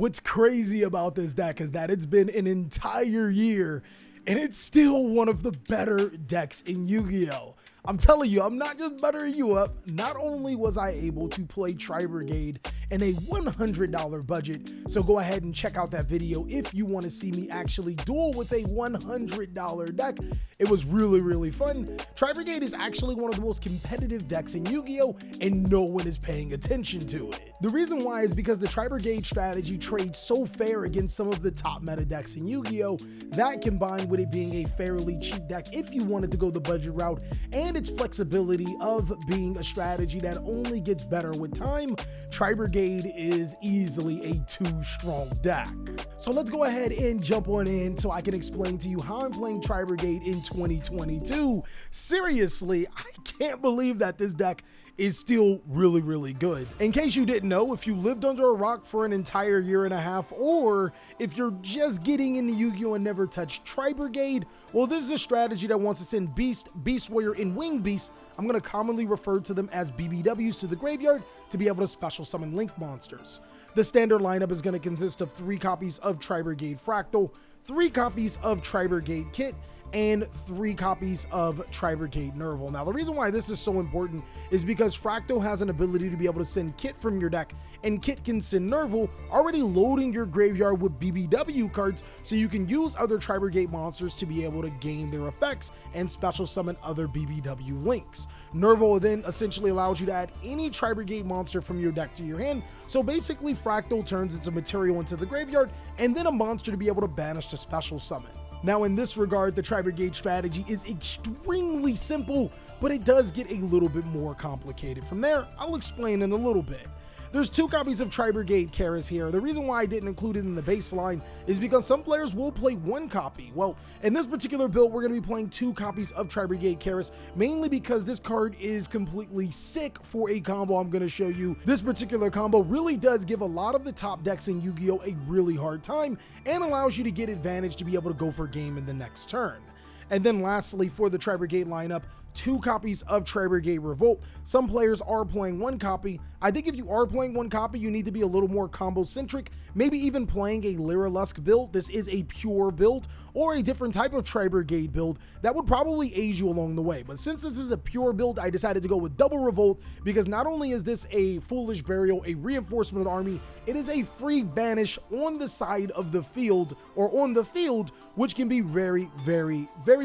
What's crazy about this deck is that it's been an entire year and it's still one of the better decks in Yu-Gi-Oh! I'm telling you, I'm not just buttering you up. Not only was I able to play Tri-Brigade in a $100 budget, so go ahead and check out that video if you want to see me actually duel with a $100 deck. It was really fun. Tri-Brigade is actually one of the most competitive decks in Yu-Gi-Oh! And no one is paying attention to it. The reason why is because the Tri-Brigade strategy trades so fair against some of the top meta decks in Yu-Gi-Oh! That combined with it being a fairly cheap deck if you wanted to go the budget route, and its flexibility of being a strategy that only gets better with time, Tri-Brigade is easily a too strong deck. So let's go ahead and jump on in so I can explain to you how I'm playing Tri-Brigade in 2022. Seriously, I can't believe that this deck is still really good. In case you didn't know, if you lived under a rock for an entire year and a half, or if you're just getting into Yu-Gi-Oh! And never touched Tri-Brigade, well, this is a strategy that wants to send Beast, Beast Warrior, and Wing Beast, I'm going to commonly refer to them as BBWs, to the graveyard to be able to special summon Link monsters. The standard lineup is going to consist of 3 copies of Tri-Brigade Fractal, 3 copies of Tri-Brigade Kit, and 3 copies of Tri-Brigade Nerval. Now, the reason why this is so important is because Fractal has an ability to be able to send Kit from your deck, and Kit can send Nerval, already loading your graveyard with BBW cards, so you can use other Tri-Brigade monsters to be able to gain their effects and special summon other BBW links. Nerval then essentially allows you to add any Tri-Brigade monster from your deck to your hand, so basically Fractal turns its material into the graveyard, and then a monster to be able to banish to special summon. Now, in this regard, the Tri-Brigade strategy is extremely simple, but it does get a little bit more complicated. From there, I'll explain in a little bit. There's 2 copies of Tri-Brigade Karis here. The reason why I didn't include it in the baseline is because some players will play 1 copy. Well, in this particular build, we're going to be playing 2 copies of Tri-Brigade Karis, mainly because this card is completely sick for a combo I'm going to show you. This particular combo really does give a lot of the top decks in Yu-Gi-Oh! A really hard time, and allows you to get advantage to be able to go for game in the next turn. And then lastly, for the Tri-Brigade lineup, 2 copies of Tri-Brigade Revolt. Some players are playing 1 copy. I think if you are playing 1 copy, you need to be a little more combo-centric, maybe even playing a Lyrilusk build. This is a pure build, or a different type of Tri-Brigade build that would probably aid you along the way. But since this is a pure build, I decided to go with double Revolt, because not only is this a Foolish Burial, a reinforcement of the army, it is a free banish on the side of the field, or on the field, which can be very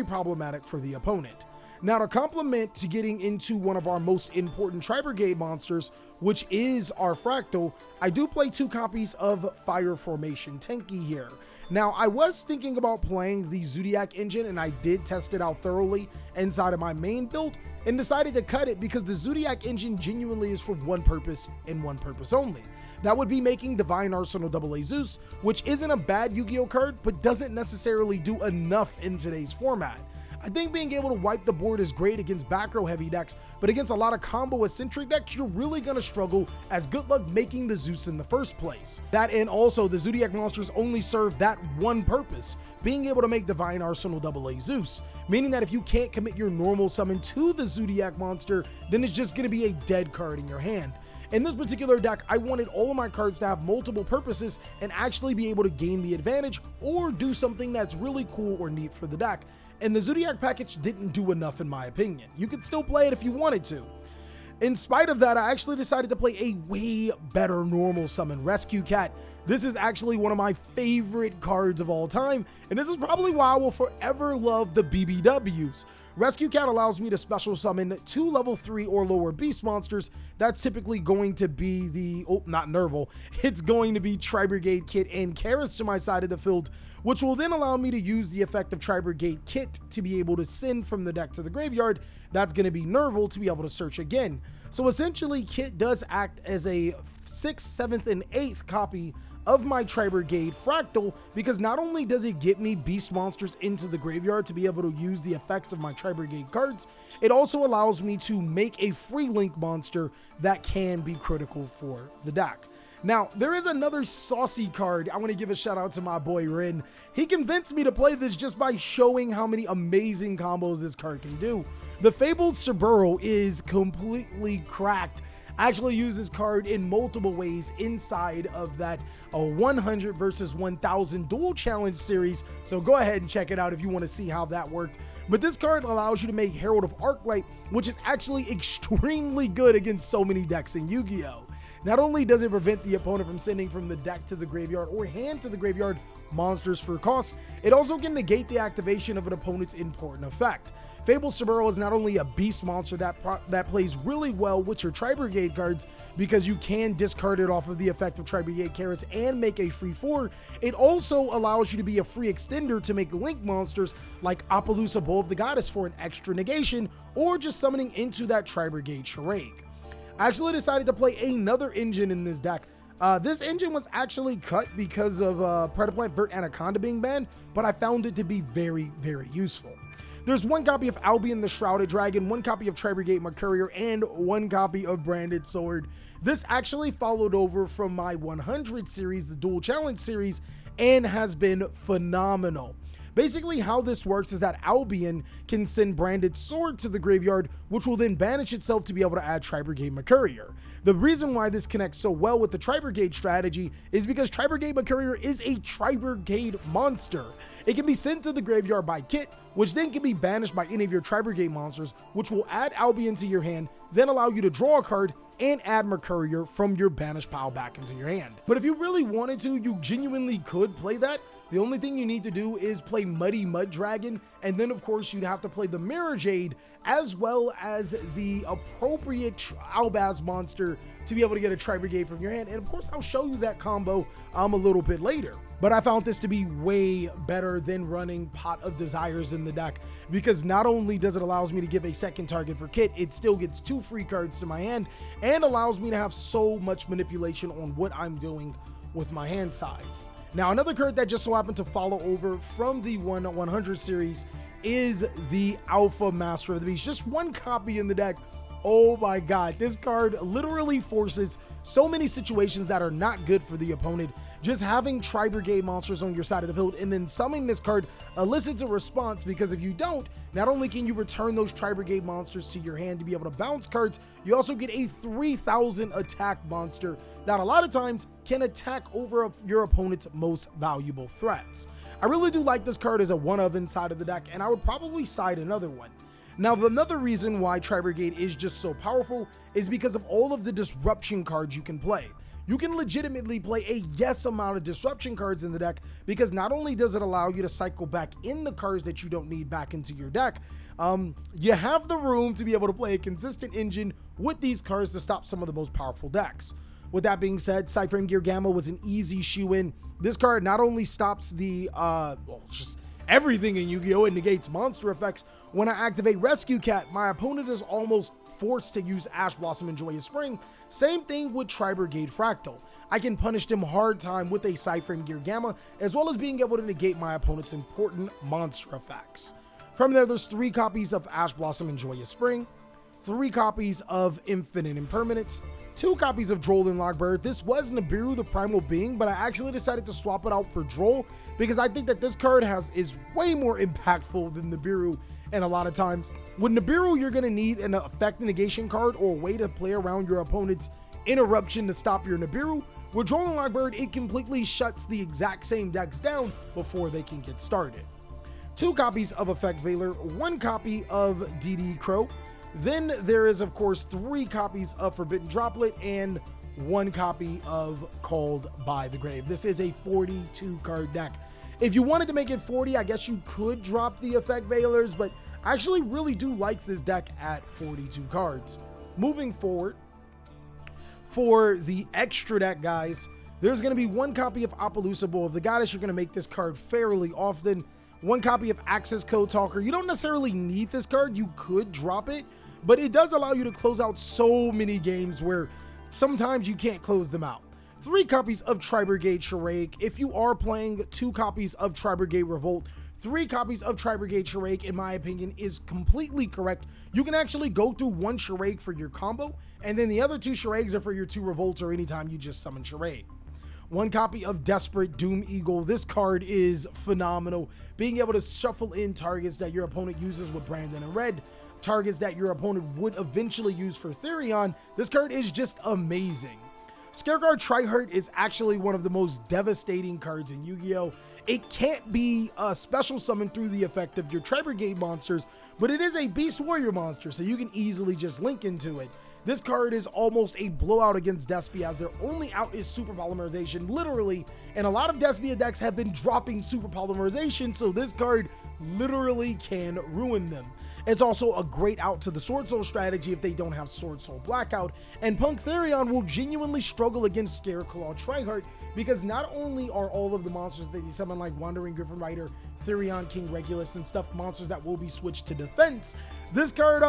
problematic for the opponent. Now, to complement to getting into one of our most important Tri-Brigade monsters, which is our Fractal, I do play 2 copies of Fire Formation Tenki here. Now, I was thinking about playing the Zodiac engine, and I did test it out thoroughly inside of my main build, and decided to cut it because the Zodiac engine genuinely is for one purpose and one purpose only. That would be making Divine Arsenal AA Zeus, which isn't a bad Yu-Gi-Oh card, but doesn't necessarily do enough in today's format. I think being able to wipe the board is great against back row heavy decks, but against a lot of combo eccentric decks, you're really going to struggle, as good luck making the Zeus in the first place. That, and also the Zodiac monsters only serve that one purpose, being able to make Divine Arsenal AA Zeus, meaning that if you can't commit your normal summon to the Zodiac monster, then it's just going to be a dead card in your hand. In this particular deck, I wanted all of my cards to have multiple purposes and actually be able to gain the advantage or do something that's really cool or neat for the deck. And the Zodiac package didn't do enough in my opinion. You could still play it if you wanted to. In spite of that, I actually decided to play a way better normal summon, Rescue Cat. This is actually one of my favorite cards of all time, and this is probably why I will forever love the BBWs. Rescue Cat allows me to special summon 2 level 3 or lower beast monsters. That's typically going to be the, not Nerval, it's going to be Tri-Brigade Kit and Karis to my side of the field, which will then allow me to use the effect of Tri-Brigade Kit to be able to send from the deck to the graveyard. That's going to be Nerval to be able to search again. So essentially, Kit does act as a 6th, 7th, and 8th copy of my Tri-Brigade Fractal, because not only does it get me beast monsters into the graveyard to be able to use the effects of my Tri-Brigade cards, it also allows me to make a free Link monster that can be critical for the deck. Now, there is another saucy card. I want to give a shout out to my boy Rin. He convinced me to play this just by showing how many amazing combos this card can do. The Fabled Cerbero is completely cracked. I actually use this card in multiple ways inside of that 100 versus 1000 dual challenge series, so go ahead and check it out if you want to see how that worked. But this card allows you to make Herald of Arclight, which is actually extremely good against so many decks in Yu-Gi-Oh! Not only does it prevent the opponent from sending from the deck to the graveyard or hand to the graveyard monsters for cost, it also can negate the activation of an opponent's important effect. Fable Cerbero is not only a beast monster that plays really well with your Tri-Brigade cards because you can discard it off of the effect of Tri-Brigade Karas and make a free 4, it also allows you to be a free extender to make link monsters like Appaloosa Bowl of the Goddess for an extra negation, or just summoning into that Tri-Brigade charade. I actually decided to play another engine in this deck. This engine was actually cut because of Predaplant Vert Anaconda being banned, but I found it to be very, very useful. There's one copy of Albion the Shrouded Dragon, one copy of Tri-Brigade Mercurier, and one copy of Branded Sword. This actually followed over from my 100 series, the Dual Challenge series, and has been phenomenal. Basically, how this works is that Albion can send Branded Sword to the graveyard, which will then banish itself to be able to add Tri-Brigade Mercurier. The reason why this connects so well with the Tri-Brigade strategy is because Tri-Brigade Mercurier is a Tri-Brigade monster. It can be sent to the graveyard by Kit, which then can be banished by any of your Tri-Brigade monsters, which will add Albion to your hand, then allow you to draw a card and add Mercurier from your banished pile back into your hand. But if you really wanted to, you genuinely could play that. The only thing you need to do is play Muddy Mud Dragon, and then of course you'd have to play the Mirror Jade as well as the appropriate Albaz monster to be able to get a Tri-Brigade from your hand. And of course I'll show you that combo a little bit later. But I found this to be way better than running Pot of Desires in the deck, because not only does it allows me to give a second target for Kit, it still gets 2 free cards to my hand and allows me to have so much manipulation on what I'm doing with my hand size. Now, another card that just so happened to follow over from the 100 series is the Alpha Master of the Beast. Just one copy in the deck. Oh my god, this card literally forces so many situations that are not good for the opponent. Just having Tri-Brigade monsters on your side of the field and then summoning this card elicits a response, because if you don't, not only can you return those Tri-Brigade monsters to your hand to be able to bounce cards, you also get a 3000 attack monster that a lot of times can attack over your opponent's most valuable threats. I really do like this card as a one-of inside of the deck, and I would probably side another one. Now, another reason why Tri-Brigade is just so powerful is because of all of the disruption cards you can play. You can legitimately play a yes amount of disruption cards in the deck, because not only does it allow you to cycle back in the cards that you don't need back into your deck, you have the room to be able to play a consistent engine with these cards to stop some of the most powerful decks. With that being said, Sideframe Gear Gamma was an easy shoe-in. This card not only stops the, just everything in Yu-Gi-Oh! It negates monster effects. When I activate Rescue Cat, my opponent is almost forced to use Ash Blossom and Joyous Spring. Same thing with Tri-Brigade Fractal. I can punish them hard time with a Sideframe Gear Gamma, as well as being able to negate my opponent's important monster effects. From there's 3 copies of Ash Blossom and Joyous Spring, 3 copies of Infinite Impermanence, 2 copies of Droll and Logbird. This was Nibiru the Primal Being, but I actually decided to swap it out for Droll because I think that this card is way more impactful than Nibiru. And a lot of times with Nibiru, you're going to need an effect negation card or a way to play around your opponent's interruption to stop your Nibiru. With Droll and Logbird, it completely shuts the exact same decks down before they can get started. 2 copies of Effect Veiler, 1 copy of DD Crow. Then there is, of course, 3 copies of Forbidden Droplet and 1 copy of Called by the Grave. This is a 42 card deck. If you wanted to make it 40, I guess you could drop the Effect Veilers, but I actually really do like this deck at 42 cards. Moving forward, for the extra deck, guys, there's going to be 1 copy of Appaloosa Bowl of the Goddess. You're going to make this card fairly often. 1 copy of Access Code Talker. You don't necessarily need this card. You could drop it, but it does allow you to close out so many games where sometimes you can't close them out. 3 copies of Tri-Brigade Charade. If you are playing 2 copies of Tri-Brigade Revolt, 3 copies of Tri-Brigade Charade, in my opinion, is completely correct. You can actually go through 1 Charade for your combo, and then the other 2 Charades are for your 2 Revolts or anytime you just summon Charade. 1 copy of Desperate Doom Eagle. This card is phenomenal. Being able to shuffle in targets that your opponent uses with Brandon and Red targets that your opponent would eventually use for Therion, this card is just amazing. Scareguard Tri-Heart is actually one of the most devastating cards in Yu-Gi-Oh! It can't be a special summon through the effect of your Tri-Brigade monsters, but it is a Beast Warrior monster, so you can easily just link into it. This card is almost a blowout against Despia, as their only out is Super Polymerization, literally, and a lot of Despia decks have been dropping Super Polymerization, so this card literally can ruin them. It's also a great out to the Sword Soul strategy if they don't have Sword Soul Blackout, and Punk Therion will genuinely struggle against Scareclaw Tri-Heart, because not only are all of the monsters that you summon like Wandering Griffin Rider, Therion King Regulus and stuff monsters that will be switched to defense, this card,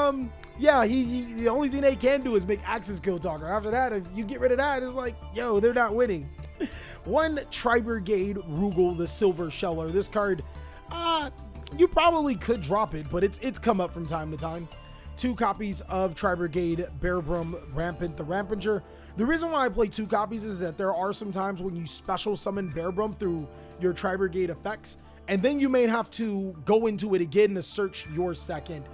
yeah, the only thing they can do is make Axis Kill Talker. After that, if you get rid of that, it's like, yo, they're not winning. One Tri-Brigade Rugal the Silver Sheller. This card, you probably could drop it, but it's come up from time to time. 2 copies of Tri-Brigade Bearbrum Rampant the Rampager. The reason why I play 2 copies is that there are some times when you special summon Bearbrum through your Tri-Brigade effects, and then you may have to go into it again to search your second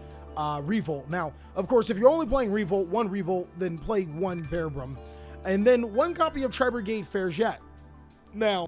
Revolt. Now, of course, if you're only playing Revolt, 1 Revolt, then play 1 Bearbrum, and then 1 copy of Tri-Brigade Fairjet. Now,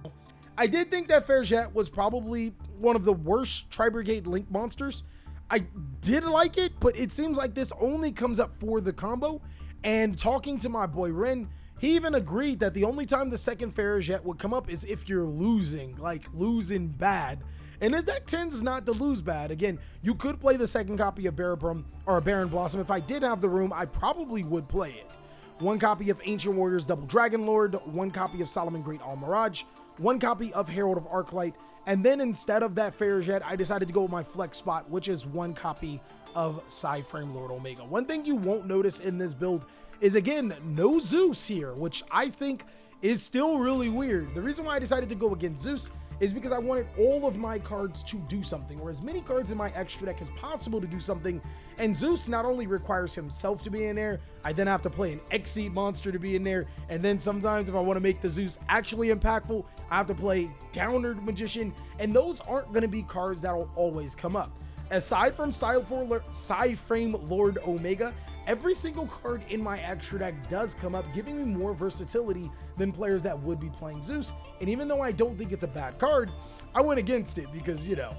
I did think that Fairjet was probably one of the worst Tri-Brigade Link monsters. I did like it, but it seems like this only comes up for the combo. And talking to my boy Ren, he even agreed that the only time the second Fairjet would come up is if you're losing, like losing bad. And his deck tends not to lose bad. Again, you could play the second copy of Bearbrum or Baron Blossom. If I did have the room, I probably would play it. 1 copy of Ancient Warriors Double Dragon Lord, 1 copy of Solomon Great All Mirage, 1 copy of Herald of Arclight, and then instead of that Fairjet, I decided to go with my flex spot, which is 1 copy of Psyframe Lord Omega. One thing you won't notice in this build is, again, no Zeus here, which I think is still really weird. The reason why I decided to go against Zeus is because I wanted all of my cards to do something, or as many cards in my extra deck as possible to do something. And Zeus not only requires himself to be in there, I then have to play an Exceed monster to be in there. And then sometimes if I want to make the Zeus actually impactful, I have to play Downward Magician. And those aren't going to be cards that will always come up. Aside from Psyframe Lord Omega, every single card in my extra deck does come up, giving me more versatility than players that would be playing Zeus. And even though I don't think it's a bad card, I went against it because, you know,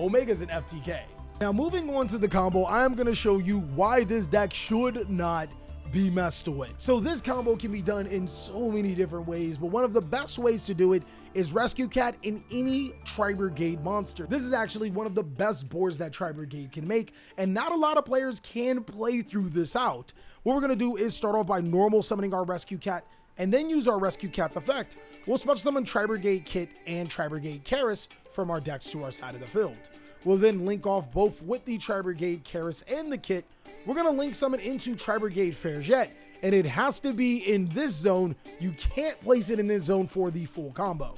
Omega's an FTK. Now, moving on to the combo, I am going to show you why this deck should not be messed with. So this combo can be done in so many different ways, but one of the best ways to do it is Rescue Cat in any Tri-Brigade monster. This is actually one of the best boards that Tri-Brigade can make, and not a lot of players can play through this out. What we're going to do is start off by normal summoning our Rescue Cat, and then use our Rescue Cat's effect. We'll special summon Tri-Brigade Kit and Tri-Brigade Karis from our decks to our side of the field. We'll then link off both with the Tri-Brigade Karis and the Kit. We're going to link summon into Tri-Brigade Fairjet, and it has to be in this zone. You can't place it in this zone for the full combo.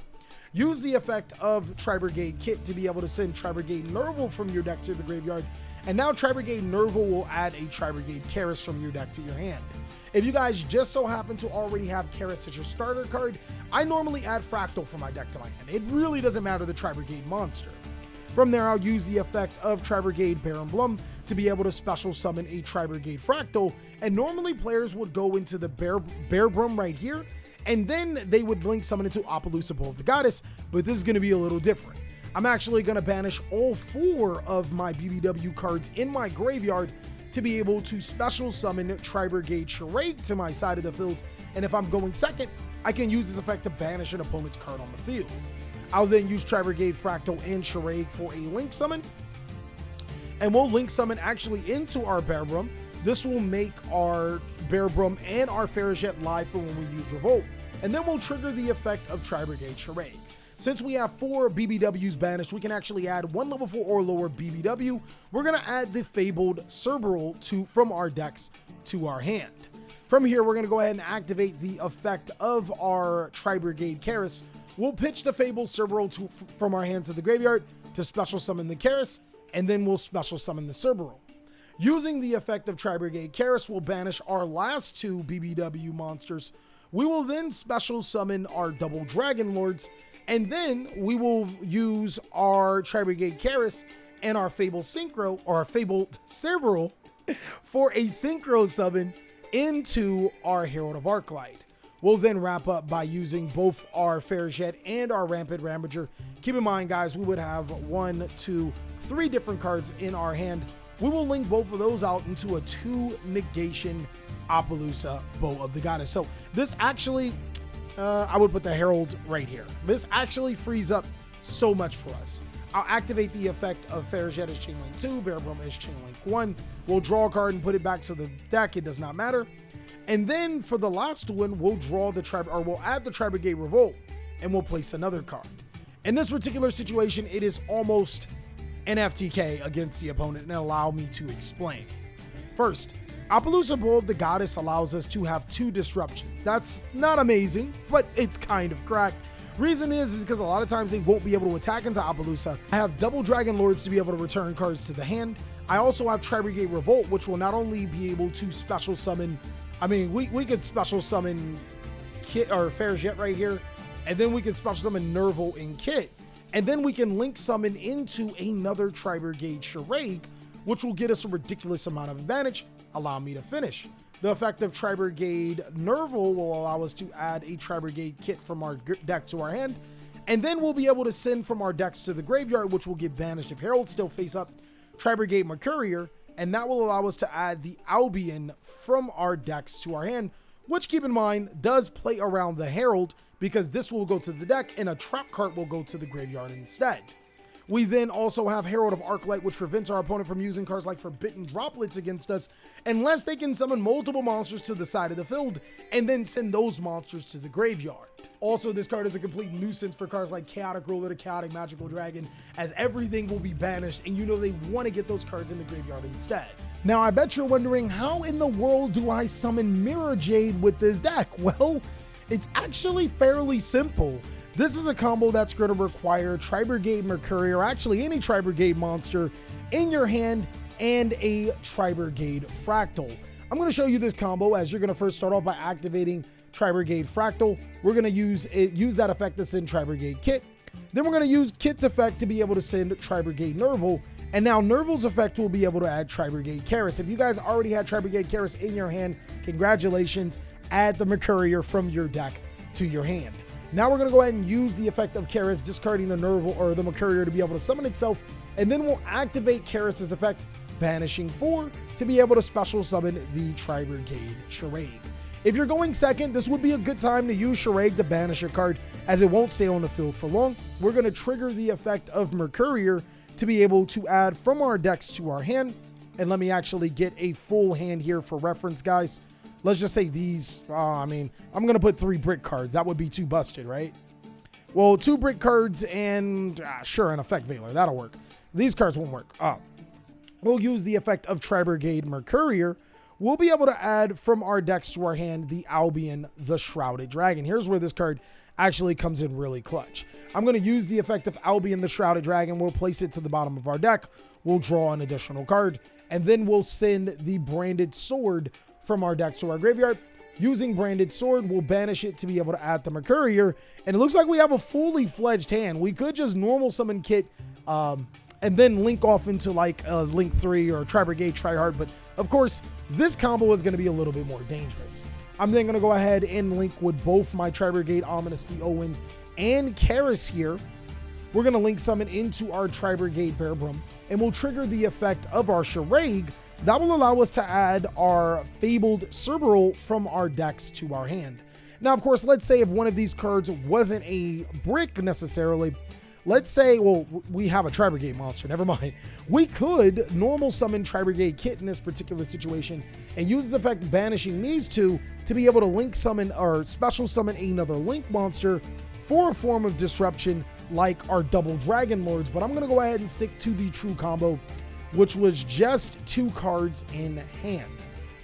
Use the effect of Tri-Brigade Kit to be able to send Tri-Brigade Nerval from your deck to the graveyard, and now Tri-Brigade Nerval will add a Tri-Brigade Karis from your deck to your hand. If you guys just so happen to already have Karis as your starter card, I normally add Fractal from my deck to my hand. It really doesn't matter the Tri-Brigade monster. From there, I'll use the effect of Tri-Brigade Baron Blum to be able to special summon a Tri-Brigade Fractal, and normally players would go into the Bearbrum right here, and then they would link summon into Apollousa Bow of the Goddess, but this is going to be a little different. I'm actually going to banish all 4 of my BBW cards in my graveyard to be able to special summon Tri-Brigade Charade to my side of the field, and if I'm going second, I can use this effect to banish an opponent's card on the field. I'll then use Tri-Brigade Fractal and Charade for a link summon, and we'll link summon actually into our Bearbrum. This will make our Bearbrum and our Fairjet live for when we use Revolt, and then we'll trigger the effect of Tri-Brigade Charade. Since we have 4 BBWs banished, we can actually add 1 level 4 or lower BBW. We're going to add the Fabled Cerberus from our decks to our hand. From here, we're going to go ahead and activate the effect of our Tri-Brigade Karis. We'll pitch the Fabled Cerberus from our hand to the graveyard to special summon the Karis, and then we'll special summon the Cerberus. Using the effect of Tri-Brigade Karis, we'll banish our last 2 BBW monsters. We will then special summon our Double Dragon Lords, and then we will use our Tri-Brigade Karis and our Fabled Synchro, or our Fabled Cerberus, for a Synchro summon into our Herald of Arclight. We'll then wrap up by using both our Fairjet and our Rampant Ramager. Keep in mind, guys, we would have 1, 2, 3 different cards in our hand. We will link both of those out into a 2 negation Apollousa Bow of the Goddess. So this actually, I would put the Herald right here. This actually frees up so much for us. I'll activate the effect of Fairjet as Chainlink 2, Bearbrum as Chainlink 1. We'll draw a card and put it back to the deck. It does not matter. And then for the last one, we'll draw the we'll add the Tri-Brigade Revolt, and we'll place another card. In this particular situation, it is almost an FTK against the opponent, and allow me to explain. First, Apollousa Bow of the Goddess allows us to have 2 disruptions. That's not amazing, but it's kind of cracked. Reason is because a lot of times they won't be able to attack into Apollousa. I have double Dragon Lords to be able to return cards to the hand. I also have Tri-Brigade Revolt, which will not only be able to special summon, I mean, we could special summon Kit or Fairjet right here, and then we can special summon Nerval and Kit, and then we can link summon into another Tri-Brigade Charade, which will get us a ridiculous amount of advantage. Allow me to finish. The effect of Tri-Brigade Nerval will allow us to add a Tri-Brigade Kit from our deck to our hand, and then we'll be able to send from our decks to the graveyard, which will get banished if Herald still face up Tri-Brigade Mercurier, and that will allow us to add the Albion from our decks to our hand, which, keep in mind, does play around the Herald, because this will go to the deck and a trap card will go to the graveyard instead. We then also have Herald of Arclight, which prevents our opponent from using cards like Forbidden Droplets against us unless they can summon multiple monsters to the side of the field and then send those monsters to the graveyard. Also, this card is a complete nuisance for cards like Chaotic Ruler, the Chaotic Magical Dragon, as everything will be banished, and you know they want to get those cards in the graveyard instead. Now, I bet you're wondering, how in the world do I summon Mirror Jade with this deck? Well, it's actually fairly simple. This is a combo that's going to require Tri-Brigade Mercury, or actually any Tri-Brigade monster in your hand, and a Tri-Brigade Fractal. I'm going to show you this combo as you're going to first start off by activating Tri-Brigade Fractal. We're going to use that effect to send Tri-Brigade Kit. Then we're going to use Kit's effect to be able to send Tri-Brigade Nerval. And now Nerval's effect will be able to add Tri-Brigade Karis. If you guys already had Tri-Brigade Karis in your hand, congratulations. Add the Mercurier from your deck to your hand. Now we're going to go ahead and use the effect of Karis, discarding the Nerval or the Mercurier to be able to summon itself. And then we'll activate Karis's effect, banishing 4, to be able to special summon the Tri-Brigade Charade. If you're going second, this would be a good time to use Charade to banish your card, as it won't stay on the field for long. We're going to trigger the effect of Mercurier to be able to add from our decks to our hand. And let me actually get a full hand here for reference, guys. Let's just say these, I'm going to put 3 brick cards. That would be too busted, right? Well, 2 brick cards and, sure, an effect Veiler. That'll work. These cards won't work. We'll use the effect of Tri-Brigade Mercurier. We'll be able to add from our decks to our hand the Albion, the Shrouded Dragon. Here's where this card actually comes in really clutch. I'm going to use the effect of Albion, the Shrouded Dragon. We'll place it to the bottom of our deck. We'll draw an additional card, and then we'll send the Branded Sword from our decks to our graveyard. Using Branded Sword, we'll banish it to be able to add the Mercurier, and it looks like we have a fully fledged hand. We could just normal summon Kit and then link off into like a Link 3 or Tri-Brigade Tryhard, but of course, this combo is going to be a little bit more dangerous. I'm then going to go ahead and link with both my Tri-Brigade Ominous the Owen and Karis here. We're going to link summon into our Tri-Brigade Bearbrum, and we'll trigger the effect of our Charade. That will allow us to add our Fabled Cerberus from our decks to our hand. Now, of course, let's say if one of these cards wasn't a brick necessarily, let's say, well, we have a Tri-Brigade monster, never mind. We could normal summon Tri-Brigade Kit in this particular situation and use the effect banishing these 2 to be able to link summon or special summon another Link monster for a form of disruption like our double Dragon Lords. But I'm going to go ahead and stick to the true combo, which was just 2 cards in hand.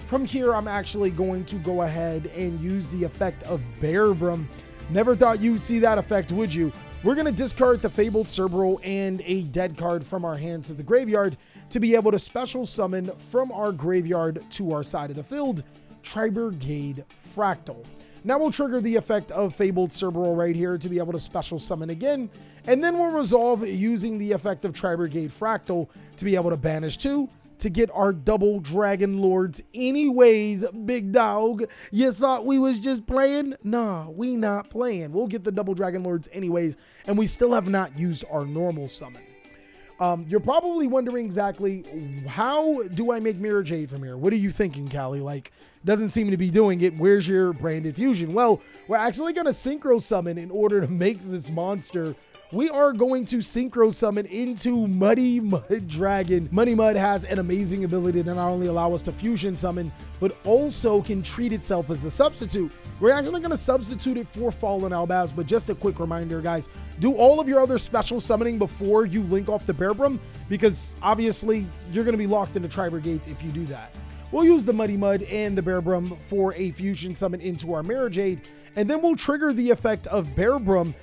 From here, I'm actually going to go ahead and use the effect of Bearbrum. Never thought you'd see that effect, would you? We're going to discard the Fabled Cerberus and a dead card from our hand to the graveyard to be able to special summon from our graveyard to our side of the field, Tri-Brigade Fractal. Now we'll trigger the effect of Fabled Cerebral right here to be able to special summon again. And then we'll resolve using the effect of Tri-Brigade Fractal to be able to banish 2 to get our double Dragon Lords anyways, big dog. You thought we was just playing? Nah, we not playing. We'll get the double Dragon Lords anyways, and we still have not used our normal summon. You're probably wondering exactly, how do I make Mirror Jade from here? What are you thinking, Callie? Like, doesn't seem to be doing it. Where's your branded fusion? Well, we're actually going to synchro summon in order to make this monster. We are going to synchro summon into Muddy Mud Dragon. Muddy Mud has an amazing ability to not only allow us to fusion summon, but also can treat itself as a substitute. We're actually going to substitute it for Fallen Albaz, but just a quick reminder, guys, do all of your other special summoning before you link off the Bearbrum, because obviously you're going to be locked into Tri-Brigades if you do that. We'll use the Muddy Mud and the Bearbrum for a fusion summon into our Mirror Jade, and then we'll trigger the effect of Bearbrum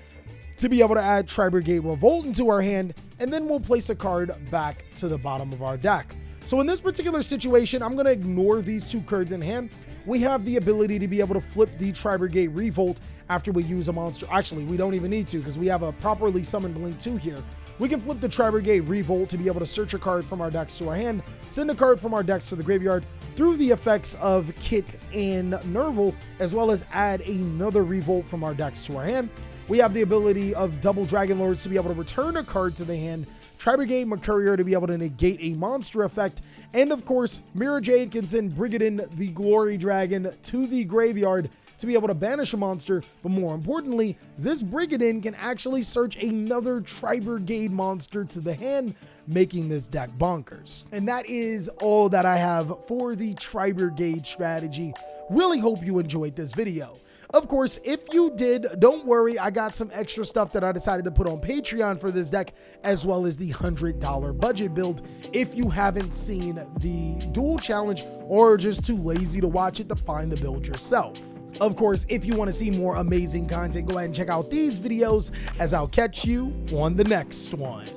to be able to add Tri-Brigade Revolt into our hand, and then we'll place a card back to the bottom of our deck. So in this particular situation, I'm going to ignore these 2 cards in hand. We have the ability to be able to flip the Tri-Brigade Revolt after we use a monster. Actually, we don't even need to, because we have a properly summoned Blink 2 here. We can flip the Tri-Brigade Revolt to be able to search a card from our decks to our hand, send a card from our decks to the graveyard through the effects of Kit and Nerval, as well as add another Revolt from our decks to our hand. We have the ability of double Dragon Lords to be able to return a card to the hand, Tri-Brigade Mercurier to be able to negate a monster effect, and of course, Mirror Jade can send Brigadin the Glory Dragon to the graveyard to be able to banish a monster, but more importantly, this Brigadin can actually search another Tri-Brigade monster to the hand, making this deck bonkers. And that is all that I have for the Tri-Brigade strategy. Really hope you enjoyed this video. Of course, if you did, don't worry, I got some extra stuff that I decided to put on Patreon for this deck, as well as the $100 budget build. If you haven't seen the duel challenge or just too lazy to watch it, to find the build yourself. Of course, if you want to see more amazing content, go ahead and check out these videos, as I'll catch you on the next one.